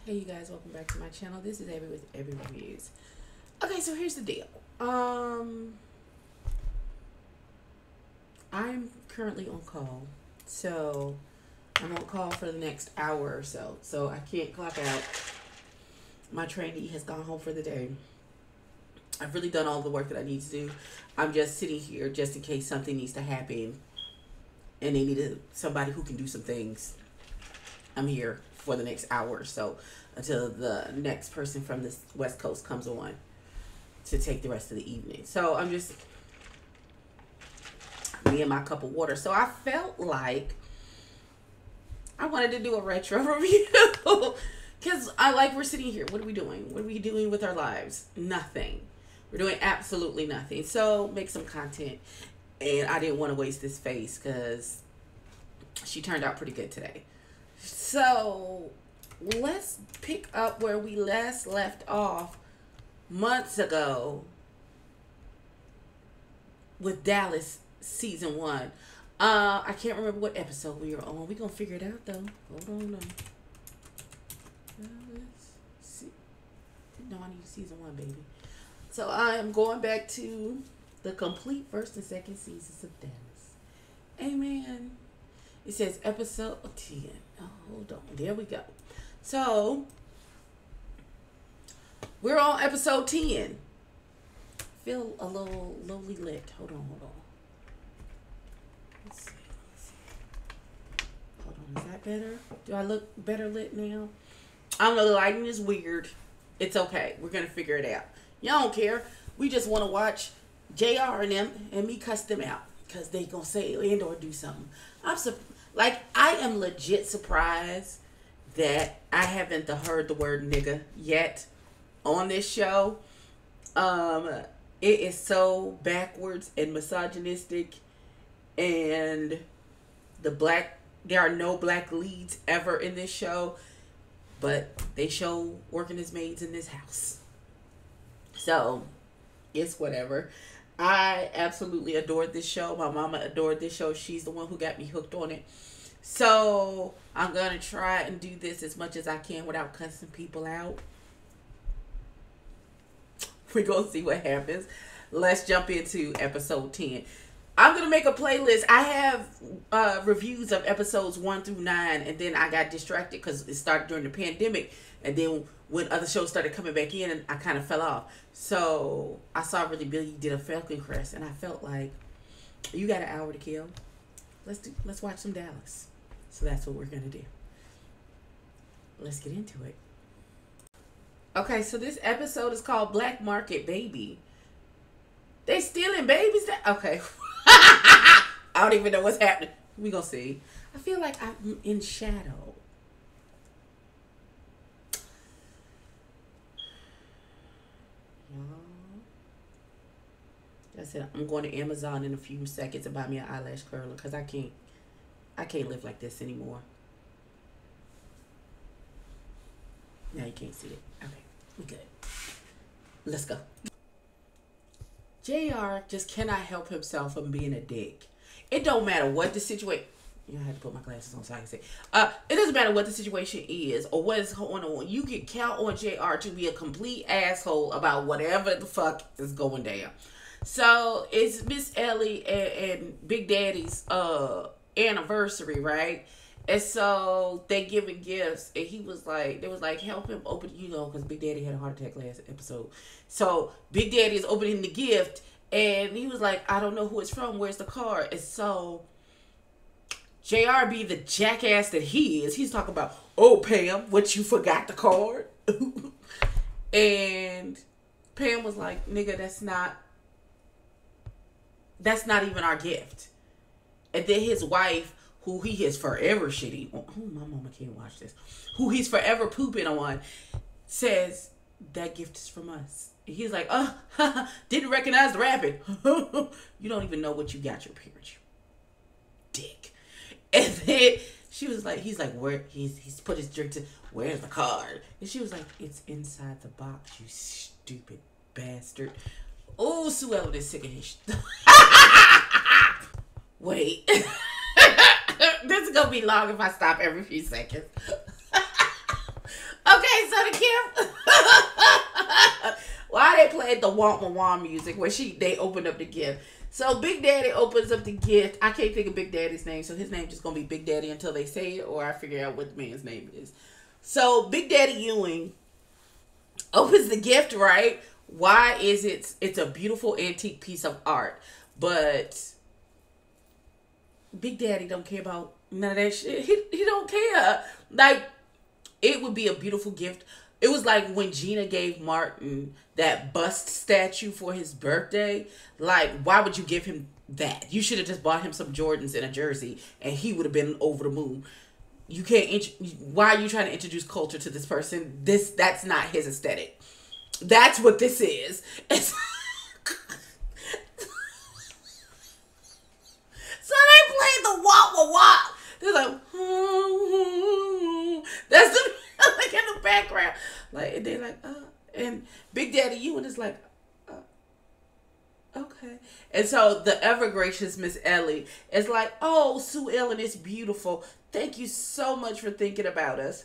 Hey you guys, welcome back to my channel. This is Abby with Abby Reviews. Okay, so here's the deal. I'm currently on call. So I'm on call for the next hour or so. So I can't clock out. My trainee has gone home for the day. I've really done all the work that I need to do. I'm just sitting here just in case something needs to happen and they need somebody who can do some things. I'm here for the next hour or so until the next person from the West Coast comes on to take the rest of the evening. So I'm just me and my cup of water. So I felt like I wanted to do a retro review because we're sitting here. What are we doing? What are we doing with our lives? Nothing. We're doing absolutely nothing. So make some content. And I didn't want to waste this face because she turned out pretty good today. So let's pick up where we last left off months ago with Dallas season 1. I can't remember what episode we were on. We're going to figure it out though. Hold on. No, I need season 1, baby. So I am going back to the complete first and second seasons of Dallas. Amen. It says episode 10. Oh, hold on. There we go. So, we're on episode 10. Feel a little lowly lit. Hold on. Let's see. Hold on. Is that better? Do I look better lit now? I don't know. The lighting is weird. It's okay. We're going to figure it out. Y'all don't care. We just want to watch JR and them and me cuss them out because they going to say and or do something. I am legit surprised that I haven't heard the word nigga yet on this show. It is so backwards and misogynistic, and there are no black leads ever in this show, but they show working as maids in this house. So it's whatever. I absolutely adored this show. My mama adored this show. She's the one who got me hooked on it. So I'm going to try and do this as much as I can without cussing people out. We're going to see what happens. Let's jump into episode 10. I'm going to make a playlist. I have reviews of episodes 1 through 9. And then I got distracted because it started during the pandemic. And then when other shows started coming back in, I kind of fell off. So I saw Really Billy did a Falcon Crest, and I felt like you got an hour to kill. Let's watch some Dallas. So that's what we're gonna do. Let's get into it. Okay, so this episode is called Black Market Baby. They stealing babies? Okay. I don't even know what's happening. We gonna see. I feel like I'm in shadow. I said I'm going to Amazon in a few seconds to buy me an eyelash curler because I can't live like this anymore. Now you can't see it. Okay, we good. Let's go. JR just cannot help himself from being a dick. It don't matter what the situation. I had to put my glasses on so I can see. It doesn't matter what the situation is or what is going on. You can count on JR to be a complete asshole about whatever the fuck is going down. So it's Miss Ellie and Big Daddy's anniversary, right? And so they giving gifts, and they was like, help him open, because Big Daddy had a heart attack last episode. So Big Daddy is opening the gift, and he was like, I don't know who it's from. Where's the card? And so JR be the jackass that he is. He's talking about, oh, Pam, what, you forgot the card? And Pam was like, nigga, that's not even our gift. And then his wife, who he is forever shitty on, my mama can't watch this, who he's forever pooping on, says, that gift is from us. And he's like, didn't recognize the rabbit. You don't even know what you got your parents, you dick. And then she was like, he's like, where, he's put his drink to, where's the card? And she was like, it's inside the box, you stupid bastard. Oh, Sue Ellen is sick of his Wait. This is going to be long if I stop every few seconds. Okay, so the gift. Why they played the Womp Womp music where they opened up the gift. So Big Daddy opens up the gift. I can't think of Big Daddy's name, so his name's just gonna be Big Daddy until they say it, or I figure out what the man's name is. So Big Daddy Ewing opens the gift, right? Why is it's a beautiful antique piece of art, but Big Daddy don't care about none of that shit. He don't care. Like, it would be a beautiful gift. It was like when Gina gave Martin that bust statue for his birthday. Like, why would you give him that? You should have just bought him some Jordans and a jersey, and he would have been over the moon. You can't. Why are you trying to introduce culture to this person? That's not his aesthetic. That's what this is. So they played the wop wop wop. They're like, that's the like in the background. Like they're like, and Big Daddy Ewing is like, okay. And so the ever gracious Miss Ellie is like, oh, Sue Ellen is beautiful. Thank you so much for thinking about us.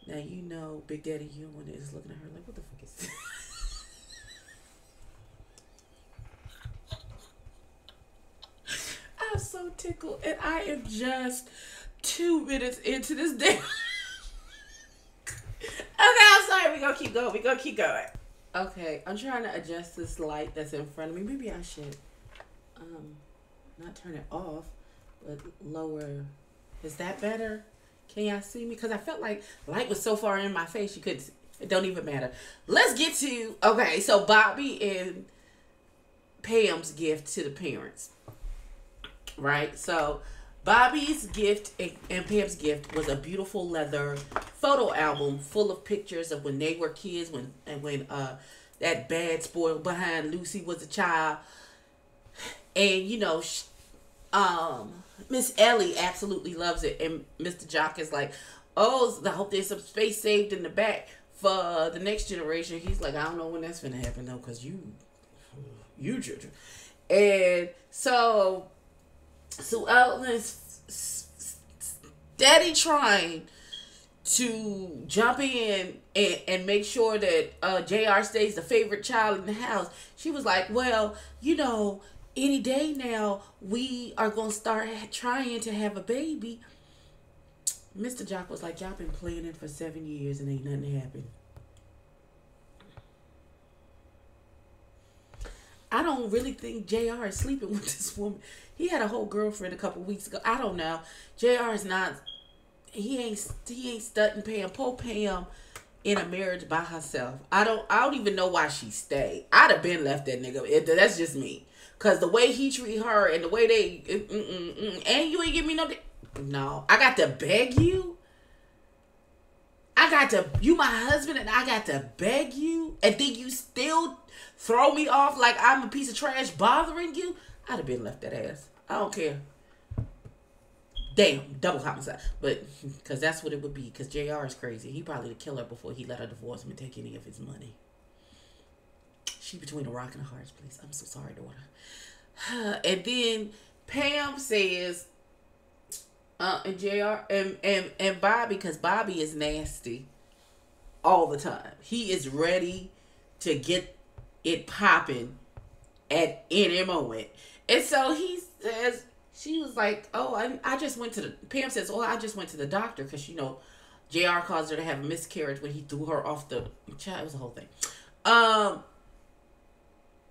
Now you know Big Daddy Ewing is looking at her like, what the fuck is this? I'm so tickled, and I am just 2 minutes into this day. Okay, I'm sorry. We're gonna keep going. We're gonna keep going. Okay, I'm trying to adjust this light that's in front of me. Maybe I should not turn it off, but lower. Is that better? Can y'all see me? Because I felt like light was so far in my face you couldn't see. It don't even matter. Let's get to, okay, so Bobby and Pam's gift to the parents. Right? So Bobby's gift and Pam's gift was a beautiful leather photo album full of pictures of when they were kids, when that bad spoiled behind Lucy was a child. And you know, Miss Ellie absolutely loves it, and Mr. Jock is like, oh, I hope there's some space saved in the back for the next generation. He's like, I don't know when that's gonna happen though, cause you children. And so Ellen's steady trying to jump in and make sure that JR stays the favorite child in the house. She was like, well, you know, any day now we are going to start trying to have a baby. Mr. Jock was like, y'all been planning for 7 years and ain't nothing happened. I don't really think JR is sleeping with this woman. He had a whole girlfriend a couple weeks ago. I don't know. JR is not, he ain't studying Pam. Poor Pam in a marriage by herself. I don't even know why she stayed. I'd have been left that nigga. That's just me. Cause the way he treat her and the way they, and you ain't give me no, I got to beg you. You my husband and I got to beg you, and then you still throw me off like I'm a piece of trash bothering you. I'd have been left that ass. I don't care. Damn, double homicide. But, because that's what it would be. Because JR is crazy. He probably would kill her before he let her divorce him and take any of his money. She between a rock and a hard place. I'm so sorry, daughter. And then Pam says, and JR, and Bobby, because Bobby is nasty all the time. He is ready to get it popping at any moment. And so he says, she was like, oh, I just went to the, Pam says, oh, I just went to the doctor because, you know, JR caused her to have a miscarriage when he threw her off the child. It was a whole thing.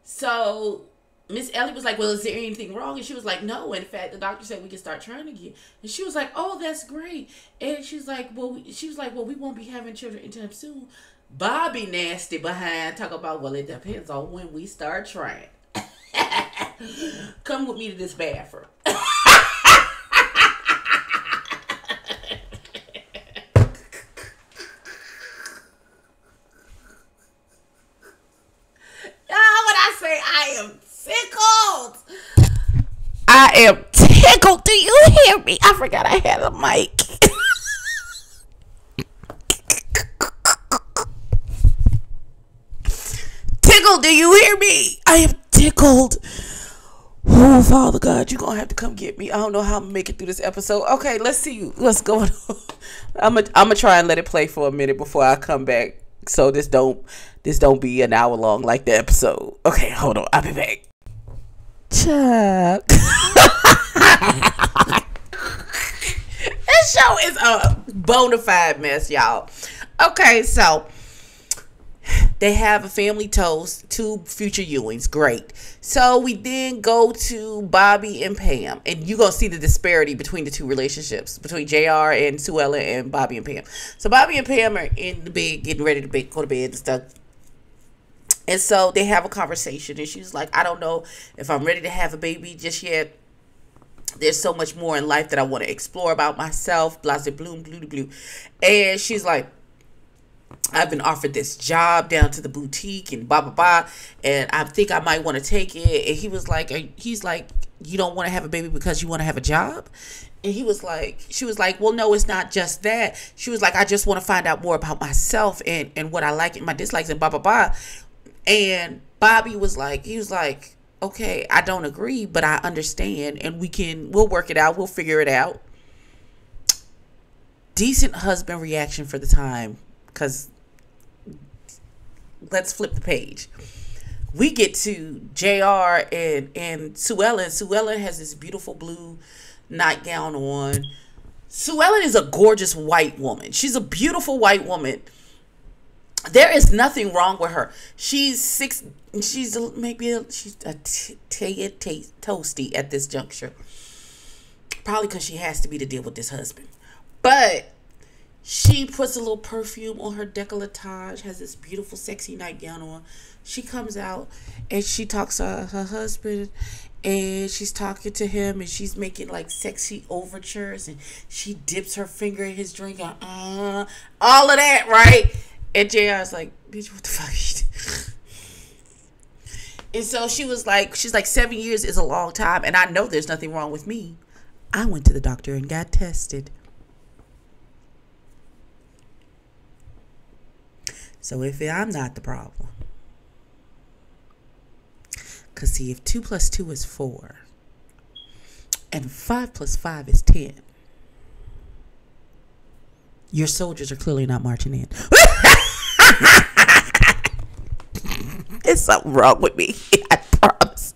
So Miss Ellie was like, well, is there anything wrong? And she was like, no. In fact, the doctor said we can start trying again. And she was like, oh, that's great. And she's like, well, we won't be having children anytime soon. Bobby nasty behind talk about, well, it depends on when we start trying. Come with me to this bathroom. I am tickled. I am tickled. Do you hear me? I forgot I had a mic. Tickled, do you hear me? I am tickled. Oh, Father God, you're going to have to come get me. I don't know how I'm going to make it through this episode. Okay, let's see what's going on. I'm gonna try and let it play for a minute before I come back. So this don't be an hour long like the episode. Okay, hold on. I'll be back. Chuck. This show is a bona fide mess, y'all. Okay, so they have a family toast, 2 future Ewings. Great. So we then go to Bobby and Pam. And you're going to see the disparity between the 2 relationships. Between JR and Sue Ellen and Bobby and Pam. So Bobby and Pam are in the bed, getting ready to go to bed and stuff. And so they have a conversation. And she's like, I don't know if I'm ready to have a baby just yet. There's so much more in life that I want to explore about myself. Blase bloom, blue to blue. And she's like, I've been offered this job down to the boutique and blah, blah, blah. And I think I might want to take it. And he's like, you don't want to have a baby because you want to have a job? And she was like, well, no, it's not just that. She was like, I just want to find out more about myself and what I like and my dislikes and blah, blah, blah. And Bobby was like, okay, I don't agree, but I understand. And we'll work it out. We'll figure it out. Decent husband reaction for the time. Because let's flip the page. We get to JR and Sue Ellen. Sue Ellen has this beautiful blue nightgown on. Sue Ellen is a gorgeous white woman. She's a beautiful white woman. There is nothing wrong with her. She's toasty at this juncture. Probably because she has to be to deal with this husband. But she puts a little perfume on her décolletage, has this beautiful, sexy nightgown on. She comes out and she talks to her husband and she's talking to him and she's making like sexy overtures and she dips her finger in his drink and all of that, right? And JR's like, bitch, what the fuck is you And so she's like, 7 years is a long time and I know there's nothing wrong with me. I went to the doctor and got tested. So if I'm not the problem. Because see, if 2 + 2 is 4 and 5 + 5 is 10, your soldiers are clearly not marching in. There's something wrong with me. I promise.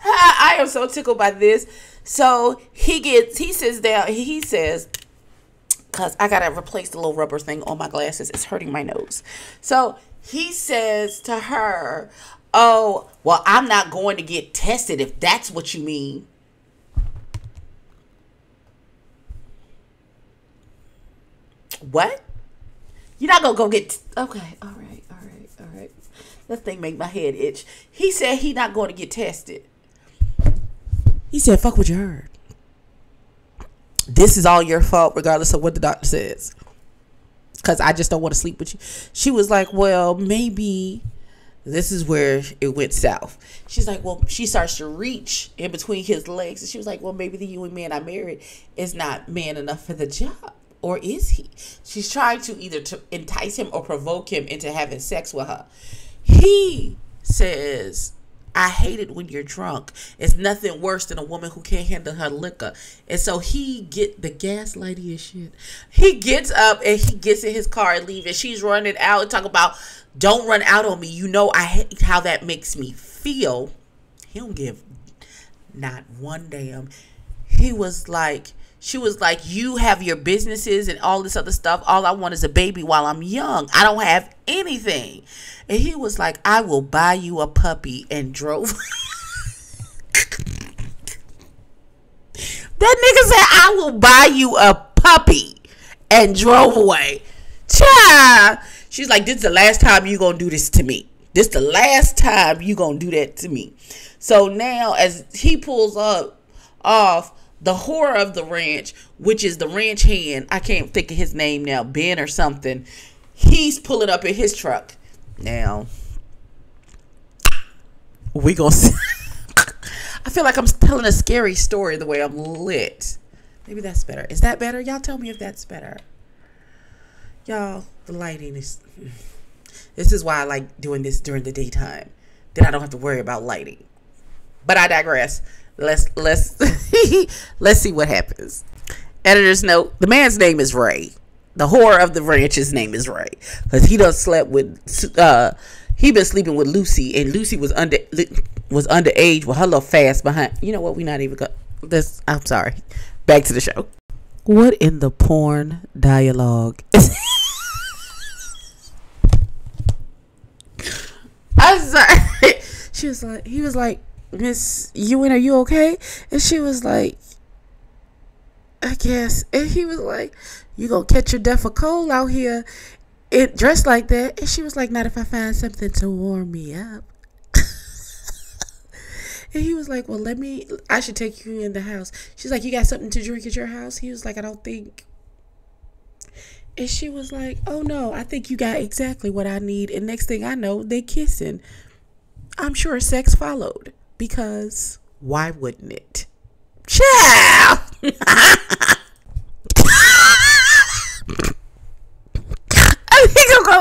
I am so tickled by this. So he says, because I got to replace the little rubber thing on my glasses. It's hurting my nose. So he says to her, oh, well, I'm not going to get tested if that's what you mean. What? You're not going to go get... Okay, all right. That thing make my head itch. He said he not going to get tested. He said, fuck what you heard. This is all your fault, regardless of what the doctor says. Because I just don't want to sleep with you. She was like, well, maybe this is where it went south. She's like, well, she starts to reach in between his legs. And she was like, well, maybe the Ewing man I married is not man enough for the job. Or is he? She's trying to either to entice him or provoke him into having sex with her. He says, I hate it when you're drunk. It's nothing worse than a woman who can't handle her liquor. And so he get the gaslighty shit. He gets up and he gets in his car and leaves. And she's running out and talking about, don't run out on me. You know I hate how that makes me feel. He don't give not one damn. She was like, you have your businesses and all this other stuff. All I want is a baby while I'm young. I don't have anything. And he was like, I will buy you a puppy, and drove. That nigga said, I will buy you a puppy, and drove away. Child. She's like, this is the last time you gonna do this to me. This the last time you gonna do that to me. So now as he pulls off, the horror of the ranch, which is the ranch hand, I can't think of his name now, Ben or something, he's pulling up in his truck. Now, we gonna see. I feel like I'm telling a scary story the way I'm lit. Maybe that's better. Is that better? Y'all tell me if that's better. Y'all, the lighting is... This is why I like doing this during the daytime. Then I don't have to worry about lighting. But I digress. Let's let's see what happens. Editor's note: the man's name is Ray. The whore of the ranch's name is Ray, because he done slept with he been sleeping with Lucy, and Lucy was underage with her little fast behind. You know what? We not even got this. I'm sorry. Back to the show. What in the porn dialogue? I'm sorry. He was like, Miss Ewing, are you okay? And she was like, I guess. And he was like, you gonna catch your death of cold out here, dressed like that? And she was like, not if I find something to warm me up. And he was like, well, I should take you in the house. She's like, you got something to drink at your house? He was like, I don't think. And she was like, oh no, I think you got exactly what I need. And next thing I know, they kissing. I'm sure sex followed, because why wouldn't it? Ciao.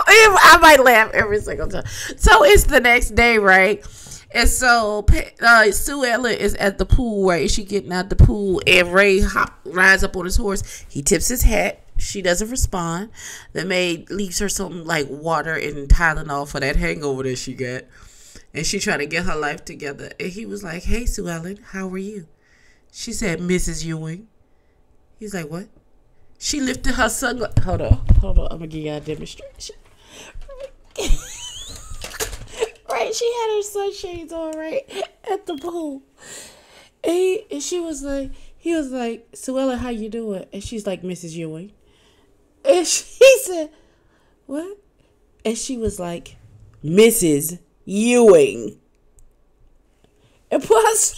I might laugh every single time. So it's the next day, right? And so Sue Ellen is at the pool, right? She getting out the pool, and Ray rides up on his horse. He tips his hat. She doesn't respond. The maid leaves her some like water and Tylenol for that hangover that she got. And she trying to get her life together. And he was like, hey, Sue Ellen, how are you? She said, Mrs. Ewing. He's like, what? She lifted her sunglasses. Hold on. I'm going to give you a demonstration. Right, she had her sunshades on, right, at the pool. And he was like, Sue Ellen, how you doing? And she's like, Mrs. Ewing. And she said, what? And she was like, Mrs. Ewing. And plus,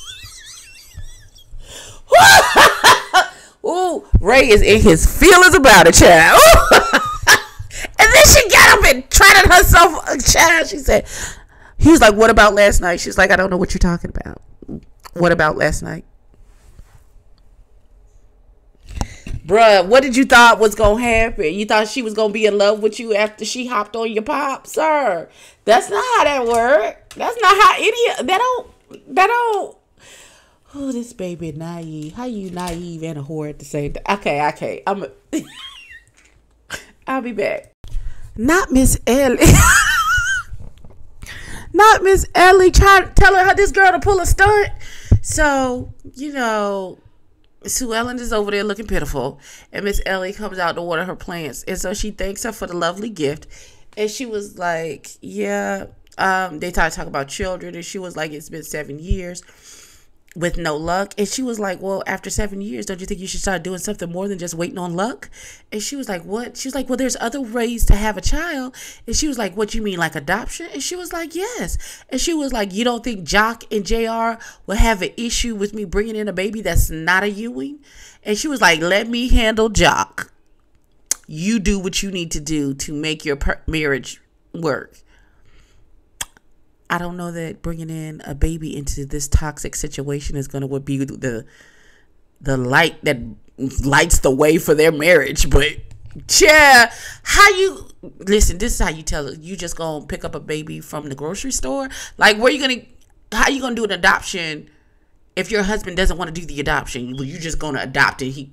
ooh, Ray is in his feelings about it, child. And then she got up and trotted herself, child. She said, he was like, what about last night? She's like, I don't know what you're talking about. What about last night? Bruh, what did you thought was going to happen? You thought she was going to be in love with you after she hopped on your pop? Sir, that's not how that works. That's not how that don't. Oh, this baby naive. How you naive and a whore at the same time? Okay. I'll be back. Not Miss Ellie. Not Miss Ellie telling her this girl to pull a stunt. So, Sue Ellen is over there looking pitiful, and Miss Ellie comes out to water her plants, and so she thanks her for the lovely gift. And she was like, yeah, they started talking about children, and she was like, it's been 7 years with no luck. And she was like, well, after 7 years, don't you think you should start doing something more than just waiting on luck? And she was like, what? She was like, well, there's other ways to have a child. And she was like, what, you mean like adoption? And she was like, yes. And she was like, you don't think Jock and JR will have an issue with me bringing in a baby that's not a Ewing? And she was like, let me handle Jock. You do what you need to do to make your marriage work. I don't know that bringing in a baby into this toxic situation is going to be the light that lights the way for their marriage. But yeah, listen, this is how you tell it. You just going to pick up a baby from the grocery store? Like, how you going to do an adoption if your husband doesn't want to do the adoption? You just going to adopt it. He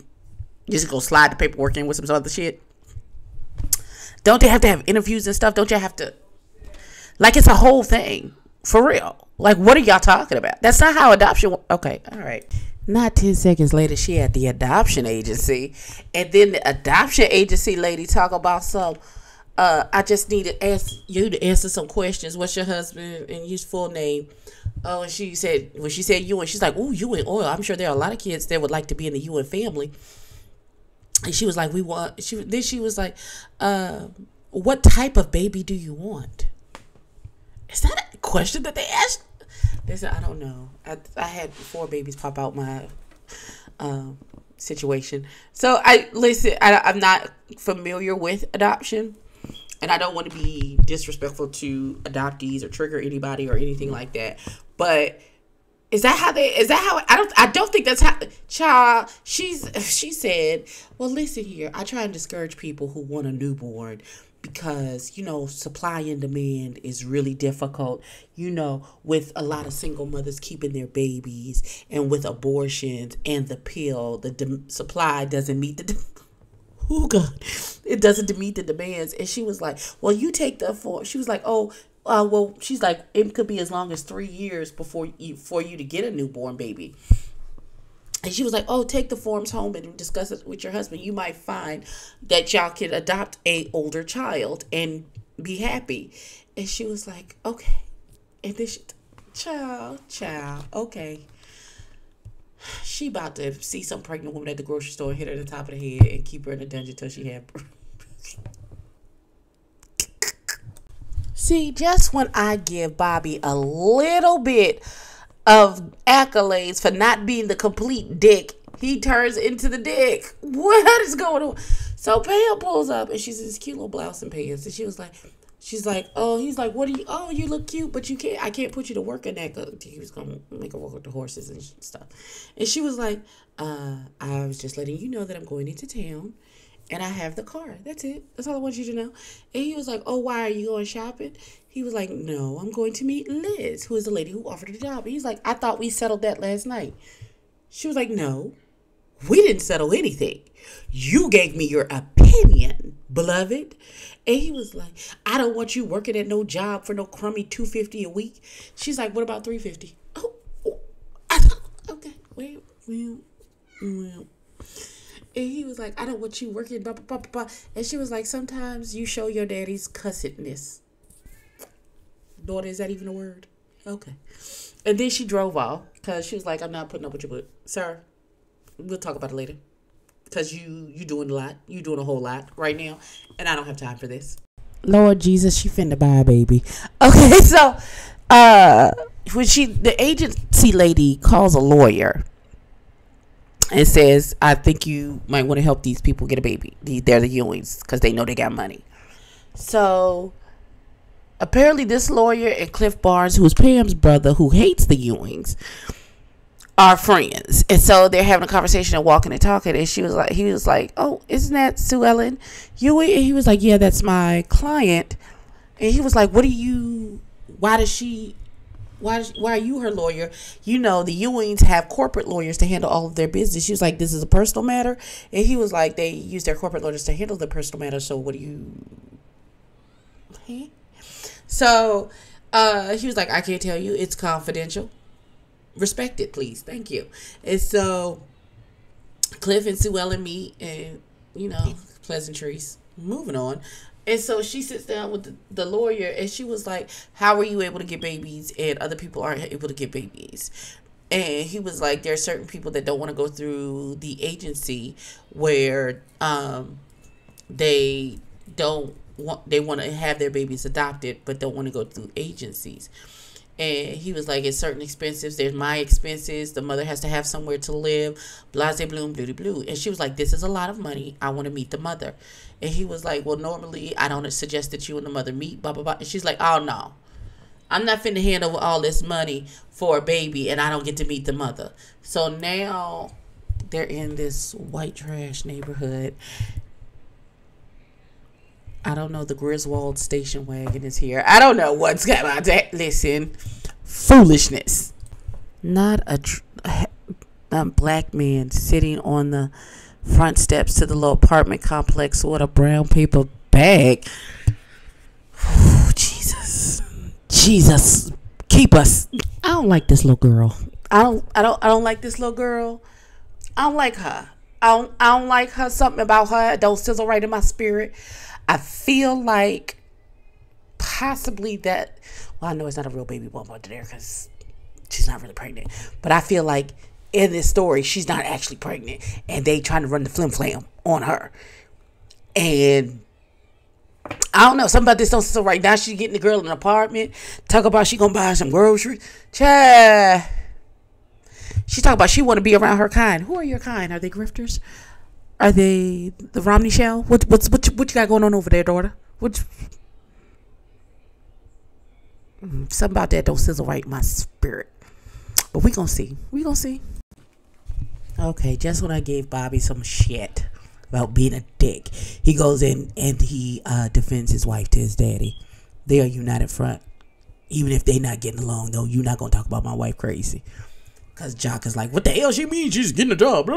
just going to slide the paperwork in with some other shit? Don't they have to have interviews and stuff? Don't you have to? Like, it's a whole thing. For real. Like, what are y'all talking about? That's not how adoption. Okay. All right. Not 10 seconds later, she at the adoption agency. And then the adoption agency lady talk about some, I just need to ask you to answer some questions. What's your husband and his full name? Oh, and she said Ewing, she's like, ooh, Ewing oil. I'm sure there are a lot of kids that would like to be in the Ewing family. And she was like, she was like, what type of baby do you want? Is that a question that they asked? They said, I don't know. I had 4 babies pop out my situation. So I'm not familiar with adoption, and I don't want to be disrespectful to adoptees or trigger anybody or anything like that. But I don't think that's how, child. She said, well, listen here. I try and discourage people who want a newborn because, supply and demand is really difficult, with a lot of single mothers keeping their babies, and with abortions and the pill, the supply doesn't meet the oh God, it doesn't meet the demands. And she was like, well, you take the form. She was like, oh, well, she's like, it could be as long as 3 years for you to get a newborn baby. And she was like, oh, take the forms home and discuss it with your husband. You might find that y'all can adopt a older child and be happy. And she was like, okay. And then child, okay. She about to see some pregnant woman at the grocery store, hit her at the top of the head, and keep her in the dungeon till she had. See, just when I give Bobby a little bit of accolades for not being the complete dick, he turns into the dick. What is going on? So Pam pulls up, and she's in this cute little blouse and pants, and she's like, oh, he's like, what are you? Oh, you look cute, but I can't put you to work in that. He was gonna make her work with the horses and stuff. And she was like, I was just letting you know that I'm going into town, and I have the car. That's it. That's all I want you to know. And he was like, oh, why are you going shopping? He was like, no, I'm going to meet Liz, who is the lady who offered the job. And he's like, I thought we settled that last night. She was like, no, we didn't settle anything. You gave me your opinion, beloved. And he was like, I don't want you working at no job for no crummy $250 a week. She's like, what about $350? Oh, okay. Well. And he was like, I don't want you working, blah, blah, blah, blah. And she was like, sometimes you show your daddy's cussedness. Daughter, is that even a word? Okay. And then she drove off because she was like, I'm not putting up with you, but sir, we'll talk about it later. Because you doing a lot. You doing a whole lot right now. And I don't have time for this. Lord Jesus, she finna buy a baby. Okay, so when the agency lady calls a lawyer and says, I think you might want to help these people get a baby. They're the Ewings because they know they got money. So apparently this lawyer and Cliff Barnes, who's Pam's brother, who hates the Ewings, are friends. And so they're having a conversation and walking and talking. And he was like, oh, isn't that Sue Ellen Ewing? And he was like, yeah, that's my client. And he was like, why are you her lawyer? The Ewings have corporate lawyers to handle all of their business. She was like, this is a personal matter. And he was like, they use their corporate lawyers to handle the personal matter. So what do you... So he was like, I can't tell you. It's confidential. Respect it, please. Thank you. And so Cliff and Sue Ellen meet and, pleasantries. Moving on. And so she sits down with the lawyer and she was like, how are you able to get babies and other people aren't able to get babies? And he was like, there are certain people that don't want to go through the agency where they want to have their babies adopted but don't want to go through agencies. And he was like, it's certain expenses. There's my expenses. The mother has to have somewhere to live. Blase bloom, blue blue. And she was like, this is a lot of money. I want to meet the mother. And he was like, well, normally I don't suggest that you and the mother meet, blah, blah, blah. And she's like, oh, no. I'm not finna hand over all this money for a baby and I don't get to meet the mother. So now they're in this white trash neighborhood. I don't know. The Griswold station wagon is here. I don't know what's going on. Listen, foolishness. Not a black man sitting on the front steps to the little apartment complex with a brown paper bag. Oh, Jesus, keep us. I don't like this little girl. I don't like this little girl. I don't like her. I don't like her. Something about her don't sizzle right in my spirit. I feel like possibly that, well, I know it's not a real baby bump there because she's not really pregnant. But I feel like in this story, she's not actually pregnant. And they trying to run the flim flam on her. And I don't know. Something about this don't so right now. She's getting the girl in an apartment. Talk about she going to buy some groceries. Child. She talk about she want to be around her kind. Who are your kind? Are they grifters? Are they the Romney shell? What you got going on over there, daughter? Something about that don't sizzle right in my spirit. But we gonna see. Okay, just when I gave Bobby some shit, about being a dick. He goes in and he defends his wife to his daddy. They are united front. Even if they not getting along, though, you're not going to talk about my wife crazy. Because Jock is like, what the hell she mean? She's getting a job.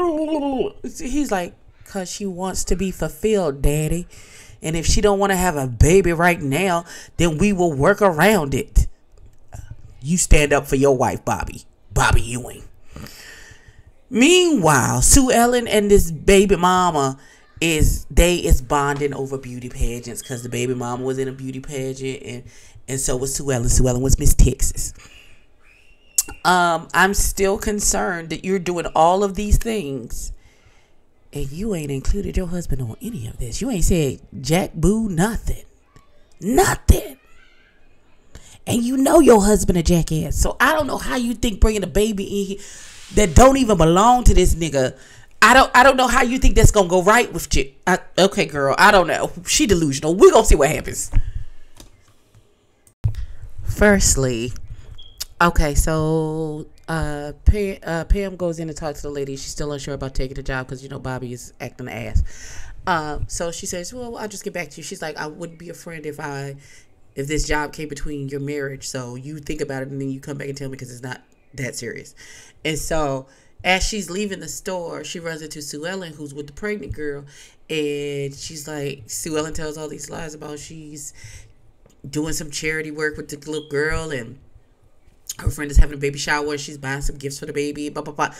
He's like, because she wants to be fulfilled, daddy. And if she don't want to have a baby right now, then we will work around it. You stand up for your wife, Bobby Ewing. Meanwhile, Sue Ellen and this baby mama is bonding over beauty pageants because the baby mama was in a beauty pageant and so was Sue Ellen. Sue Ellen was Miss Texas. I'm still concerned that you're doing all of these things and you ain't included your husband on any of this. You ain't said jack, boo, nothing. And you know your husband a jackass. So I don't know how you think bringing a baby in here that don't even belong to this nigga. I don't know how you think that's gonna go right with you. Okay, girl, I don't know. She delusional. We're gonna see what happens. Firstly, okay, so Pam goes in to talk to the lady. She's still unsure about taking the job because Bobby is acting the ass. So she says, well, I'll just get back to you. She's like, I wouldn't be a friend if this job came between your marriage. So you think about it and then you come back and tell me because it's not that serious. And so as she's leaving the store, she runs into Sue Ellen, who's with the pregnant girl. And she's like, Sue Ellen tells all these lies about she's doing some charity work with the little girl. And her friend is having a baby shower. She's buying some gifts for the baby. Blah, blah, blah.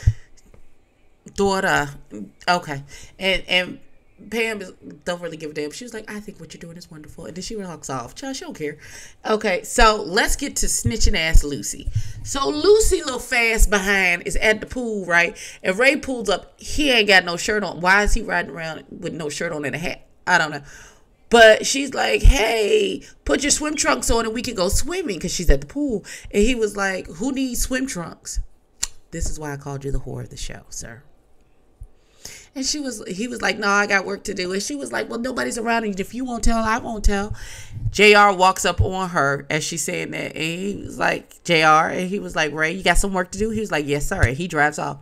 Daughter. Okay. And Pam don't really give a damn. She was like, I think what you're doing is wonderful. And then she walks off. Child, she don't care. Okay, so let's get to snitching ass Lucy. So Lucy, little fast behind, is at the pool, right? And Ray pulls up. He ain't got no shirt on. Why is he riding around with no shirt on and a hat? I don't know. But she's like, hey, put your swim trunks on and we can go swimming because she's at the pool. And he was like, who needs swim trunks? This is why I called you the whore of the show, sir. And he was like, no, I got work to do. And she was like, well, nobody's around. And if you won't tell, I won't tell. JR walks up on her as she's saying that. And he was like, JR. And he was like, Ray, you got some work to do? He was like, yes, sir. And he drives off.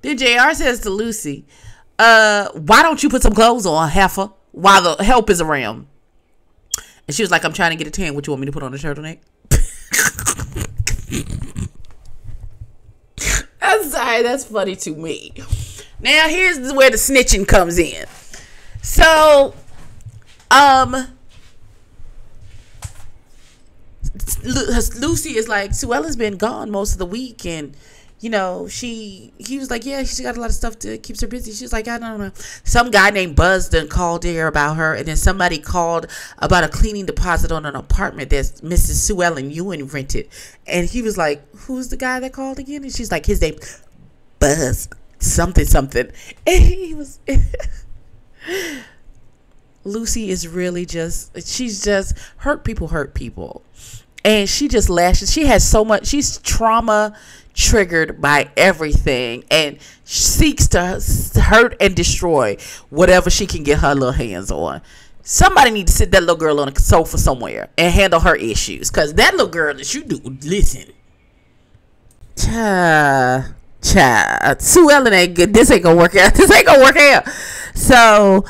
Then JR says to Lucy, why don't you put some clothes on, heifer, while the help is around? And she was like, I'm trying to get a tan. What, you want me to put on a turtleneck? I'm sorry. That's funny to me. Now, here's where the snitching comes in. So, Lucy is like, Sue Ellen's been gone most of the week, and, he was like, yeah, she got a lot of stuff that keeps her busy. She's like, I don't know. Some guy named Buzz done called her about her, and then somebody called about a cleaning deposit on an apartment that Mrs. Sue Ellen Ewing rented. And he was like, who's the guy that called again? And she's like, his name, Buzz. Something. And he was Lucy is really she's just hurt people. And she just lashes. She has so much. She's trauma triggered by everything and seeks to hurt and destroy whatever she can get her little hands on. Somebody need to sit that little girl on a sofa somewhere and handle her issues. Because that little girl that you do, listen. Child, Sue Ellen ain't good. This ain't gonna work out. So,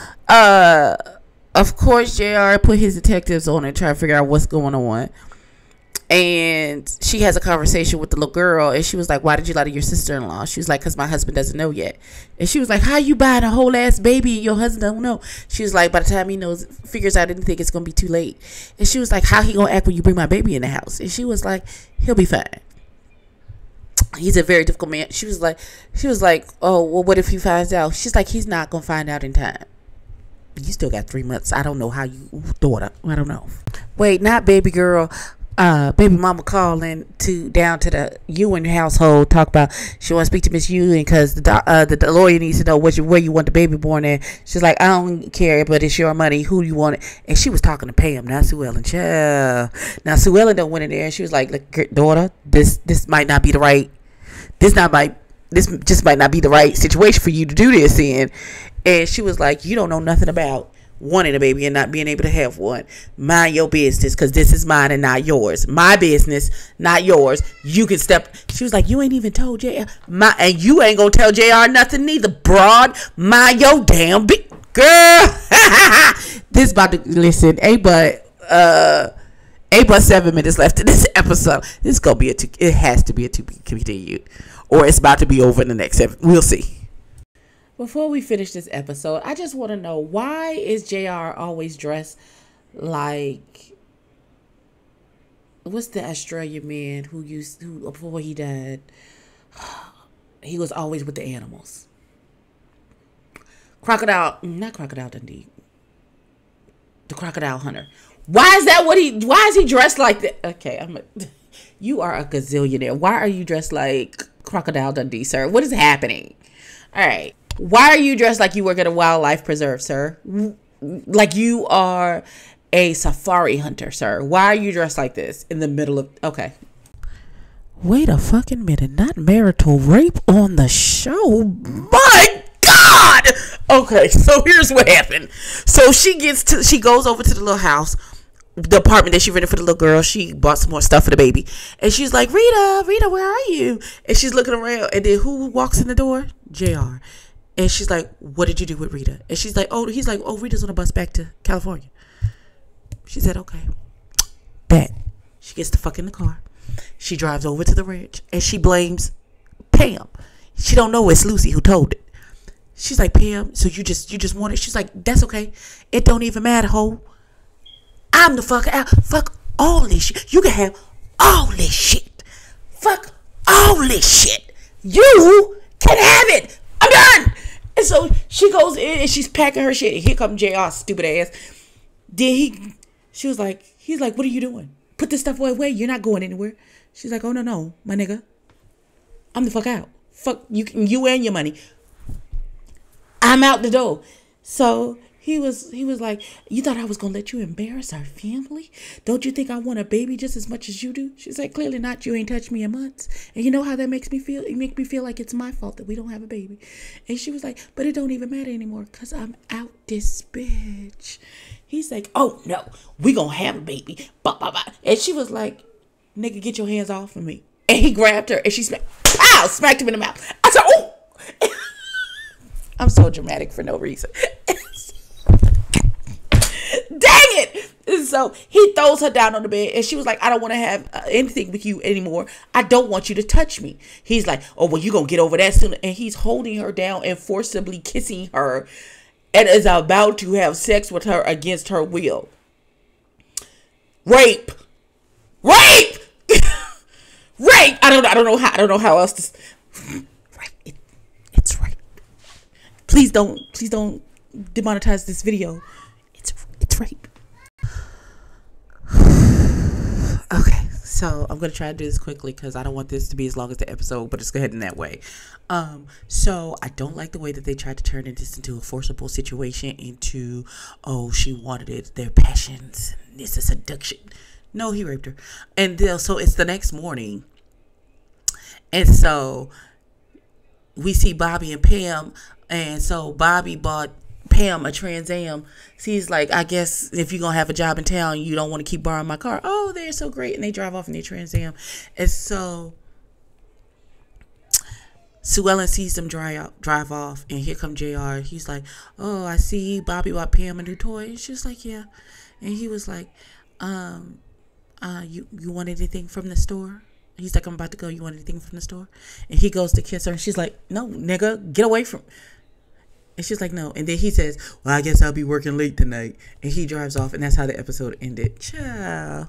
of course, JR put his detectives on and try to figure out what's going on. And she has a conversation with the little girl, and she was like, why did you lie to your sister-in-law? She was like, because my husband doesn't know yet. And she was like, how you buying a whole ass baby and your husband don't know? She was like, by the time he figures out anything, it's gonna be too late. And she was like, how he gonna act when you bring my baby in the house? And she was like, he'll be fine. He's a very difficult man. She was like, oh, well, what if he finds out? She's like, he's not going to find out in time. You still got 3 months. I don't know how you, daughter. I don't know. Wait, not baby girl. Baby mama calling down to the Ewing household. Talk about she want to speak to Miss Ewing because the lawyer needs to know where you want the baby born at. She's like, I don't care, but it's your money. Who do you want it? And she was talking to Pam, not Sue Ellen. Child. Now Sue Ellen don't went in there and she was like, look, daughter, this might not be the right. This just might not be the right situation for you to do this in. And she was like, you don't know nothing about wanting a baby and not being able to have one. Mind your business, because this is mine and not yours. My business, not yours. You can step. She was like, you ain't even told JR. And you ain't gonna tell JR nothing neither, broad. Mind your damn Girl, this about to listen. But 7 minutes left in this episode. This is gonna be it has to be a to be continued, or it's about to be over in the next 7. We'll see. Before we finish this episode, I just want to know, why is JR always dressed like, what's the Australian man who before he died, he was always with the animals. Not Crocodile Dundee. The Crocodile Hunter. Why is he dressed like that? Okay, you are a gazillionaire. Why are you dressed like Crocodile Dundee, sir? What is happening? All right. Why are you dressed like you work at a wildlife preserve, sir? Like you are a safari hunter, sir. Why are you dressed like this in the middle of... Okay. Wait a fucking minute. Not marital rape on the show. My God! Okay, so here's what happened. So she goes over to the little house, the apartment that she rented for the little girl. She bought some more stuff for the baby. And she's like, Rita, where are you? And she's looking around. And then who walks in the door? JR. And she's like, what did you do with Rita? And he's like, Rita's on a bus back to California. She said, okay. Bet. She gets the fuck in the car. She drives over to the ranch. And she blames Pam. She don't know it's Lucy who told it. She's like, Pam, so you just want it? She's like, that's okay. It don't even matter, ho. I'm the fuck out. Fuck all this shit. You can have all this shit. Fuck all this shit. You can have it. I'm done. And so she goes in and she's packing her shit. And here comes JR, stupid ass. Then he's like, what are you doing? Put this stuff away. You're not going anywhere. She's like, oh, no, my nigga. I'm the fuck out. Fuck you and your money. I'm out the door. So he was like, you thought I was going to let you embarrass our family? Don't you think I want a baby just as much as you do? She's like, clearly not. You ain't touched me in months. And you know how that makes me feel? It makes me feel like it's my fault that we don't have a baby. And she was like, but it don't even matter anymore because I'm out this bitch. He's like, oh, no, we going to have a baby. Bah, bah, bah. And she was like, nigga, get your hands off of me. And he grabbed her and she smacked him in the mouth. I said, oh. I'm so dramatic for no reason. Dang it! And so he throws her down on the bed and she was like, I don't want to have anything with you anymore. I don't want you to touch me. He's like, oh, well, you're going to get over that soon. And he's holding her down and forcibly kissing her and is about to have sex with her against her will. Rape! Rape! I don't know how else to... Right. It's right. Please don't demonetize this video. It's rape. Okay, so I'm gonna try to do this quickly because I don't want this to be as long as the episode, but it's heading that way. So I don't like the way that they tried to turn this into a forcible situation into, oh, she wanted it, their passions, this is seduction. No, he raped her. And so it's the next morning. And so we see Bobby and Pam. And so Bobby bought Pam a Trans Am. She's like, I guess if you're going to have a job in town, you don't want to keep borrowing my car. Oh, they're so great. And they drive off in their Trans Am. And so Sue Ellen sees them drive off. And here come JR. He's like, oh, I see Bobby bought Pam a new toy. And she's like, yeah. And he was like, you want anything from the store? He's like, I'm about to go. You want anything from the store? And he goes to kiss her. And she's like, no, nigga, get away from... And she's like, no. And then he says, well, I guess I'll be working late tonight. And he drives off. And that's how the episode ended. Ciao.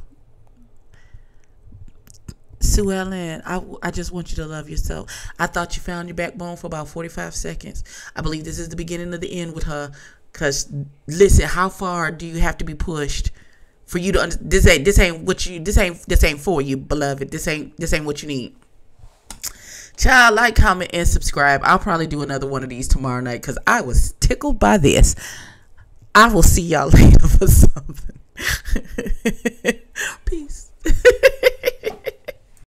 Sue Ellen, I just want you to love yourself. I thought you found your backbone for about 45 seconds. I believe this is the beginning of the end with her. Because, listen, how far do you have to be pushed for you to this ain't for you, beloved. This ain't what you need. Child, like, comment, and subscribe. I'll probably do another one of these tomorrow night because I was tickled by this. I will see y'all later for something.